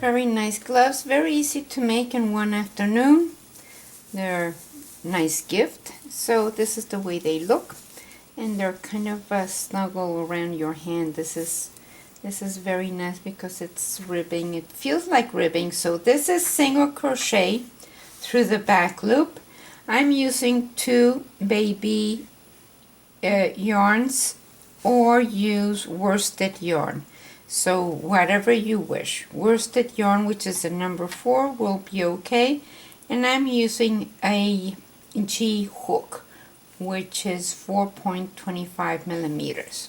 very nice gloves, very easy to make in one afternoon. They're a nice gift. So this is the way they look, and they're kind of snuggle around your hand. This is very nice because it's ribbing. It feels like ribbing. So this is single crochet through the back loop. I'm using 2 baby yarns, or use worsted yarn. So whatever you wish. Worsted yarn, which is the number 4, will be okay. And I'm using a G hook, which is 4.25 millimeters.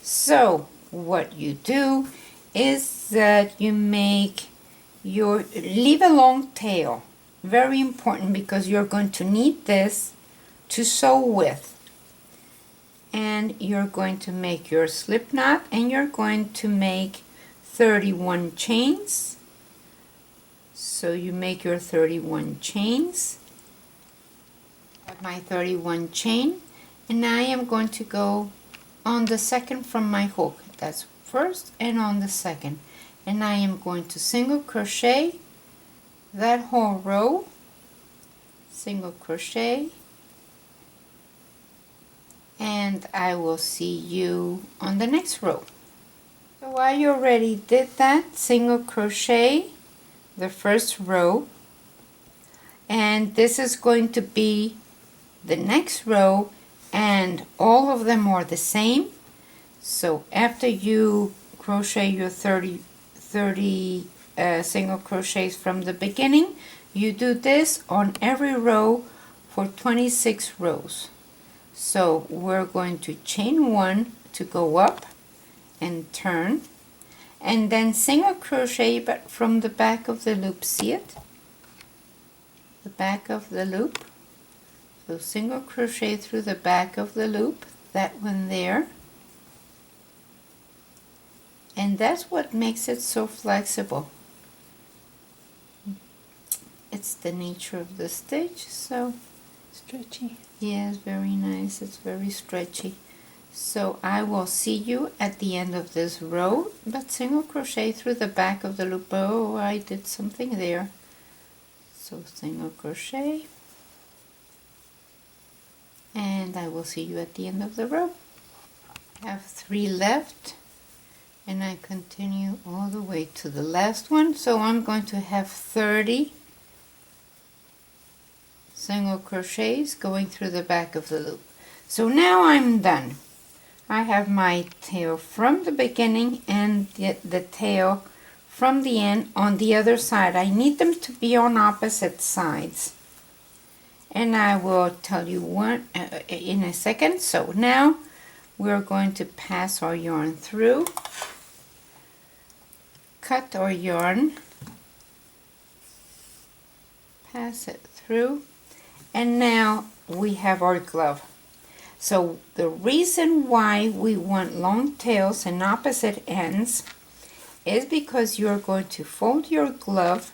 So what you do is that you leave a long tail. Very important, because you're going to need this to sew with. And you're going to make your slip knot, and you're going to make 31 chains. So you make your 31 chains. I have my 31 chain, and I am going to go on the second from my hook. That's first, and on the second. And I am going to single crochet that whole row, single crochet, and I will see you on the next row. So I already did that, single crochet the first row, and this is going to be the next row, and all of them are the same. So after you crochet your 30 single crochets from the beginning, you do this on every row for 26 rows. So we're going to chain 1 to go up and turn, and then single crochet, but from the back of the loop. See it? The back of the loop. So single crochet through the back of the loop, that one there. And that's what makes it so flexible. It's the nature of the stitch, so stretchy. Yes, very nice. It's very stretchy. So I will see you at the end of this row, but single crochet through the back of the loop. Oh, I did something there. So single crochet, and I will see you at the end of the row. I have 3 left, and I continue all the way to the last one. So I'm going to have 30 single crochets going through the back of the loop. So now I'm done. I have my tail from the beginning and the tail from the end on the other side. I need them to be on opposite sides, and I will tell you one in a second. So now we're going to pass our yarn through, cut our yarn, pass it through, and now we have our glove. So the reason why we want long tails and opposite ends is because you're going to fold your glove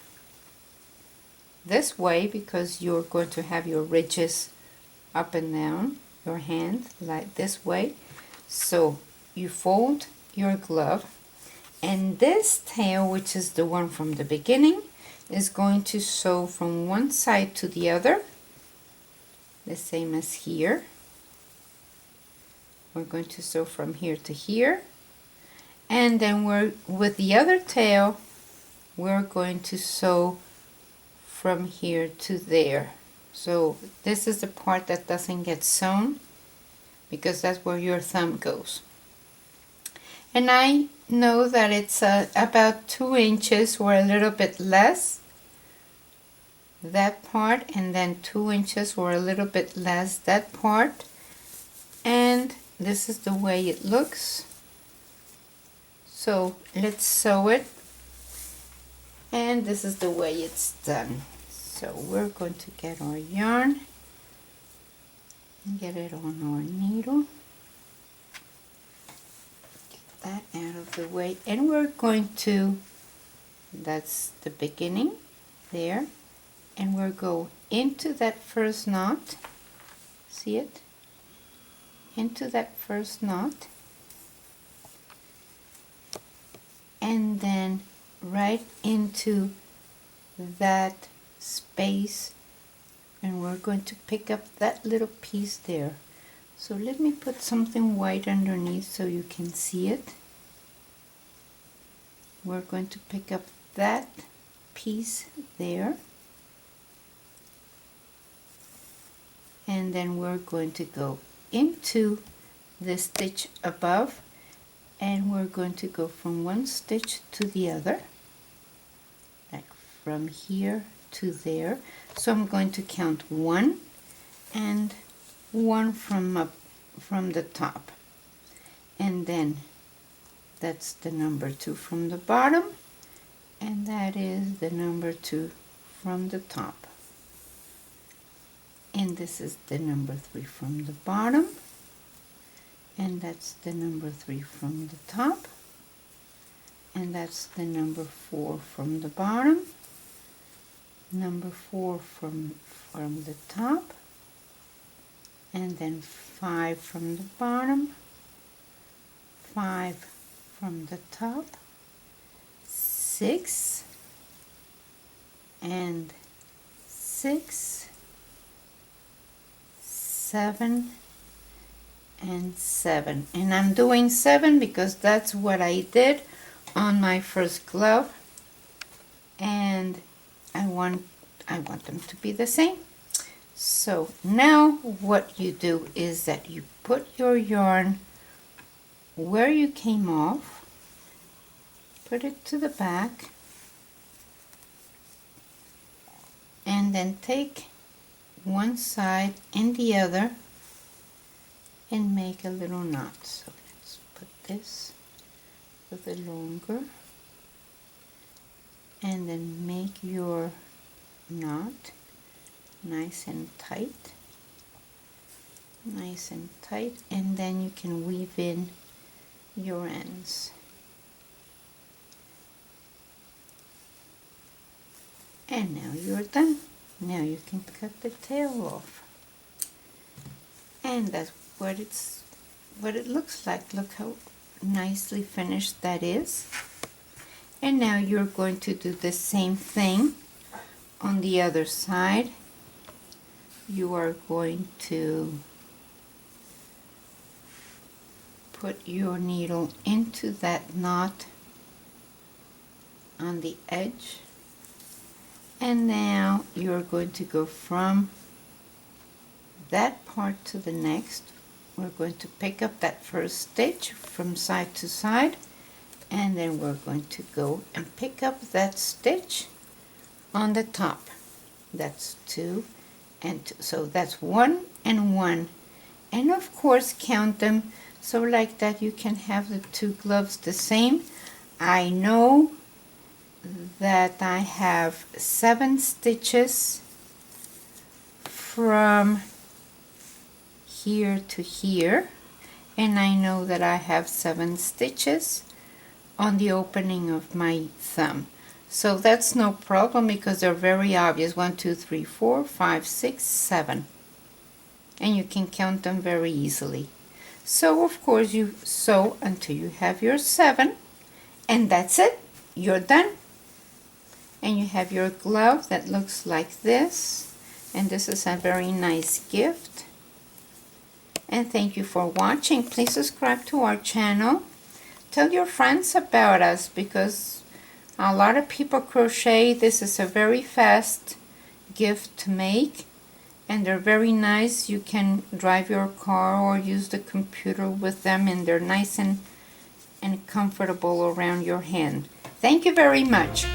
this way, because you're going to have your ridges up and down your hand like this way. So you fold your glove, and this tail, which is the one from the beginning, is going to sew from one side to the other, the same as here. We're going to sew from here to here, and then with the other tail we're going to sew from here to there. So this is the part that doesn't get sewn, because that's where your thumb goes. And I know that it's about 2 inches or a little bit less, that part, and then 2 inches or a little bit less, that part. And this is the way it looks. So let's sew it, and this is the way it's done. So we're going to get our yarn and get it on our needle. Get that out of the way, and we're going to, that's the beginning there, and we'll go into that first knot. See it? Into that first knot, and then right into that space, and we're going to pick up that little piece there. So let me put something white underneath so you can see it. We're going to pick up that piece there, and then we're going to go into the stitch above, and we're going to go from one stitch to the other, like from here to there. So I'm going to count 1 and 1 from the top, and then that's the number 2 from the bottom, and that is the number 2 from the top, and this is the number 3 from the bottom, and that's the number 3 from the top, and that's the number 4 from the bottom, number 4 from the top, and then 5 from the bottom, 5 from the top, 6 and 6, 7 and 7, and I'm doing 7 because that's what I did on my first glove, and I want them to be the same. So now what you do is that you put your yarn where you came off, put it to the back, and then take one side and the other and make a little knot. So let's put this with a longer, and then make your knot nice and tight, and then you can weave in your ends. And now you're done. Now you can cut the tail off, and that's what it looks like. Look how nicely finished that is. And now you're going to do the same thing on the other side. You are going to put your needle into that knot on the edge, and now you're going to go from that part to the next. We're going to pick up that first stitch from side to side, and then we're going to go and pick up that stitch on the top. That's 2 and 2. So that's 1 and 1, and of course count them so like that you can have the 2 gloves the same. I know that I have 7 stitches from here to here, and I know that I have 7 stitches on the opening of my thumb. So that's no problem because they're very obvious. 1, 2, 3, 4, 5, 6, 7. And you can count them very easily. So of course you sew until you have your 7, and that's it. You're done. And you have your glove that looks like this. And this is a very nice gift. And thank you for watching. Please subscribe to our channel. Tell your friends about us because a lot of people crochet. This is a very fast gift to make, and they're very nice. You can drive your car or use the computer with them, and they're nice and comfortable around your hand. Thank you very much.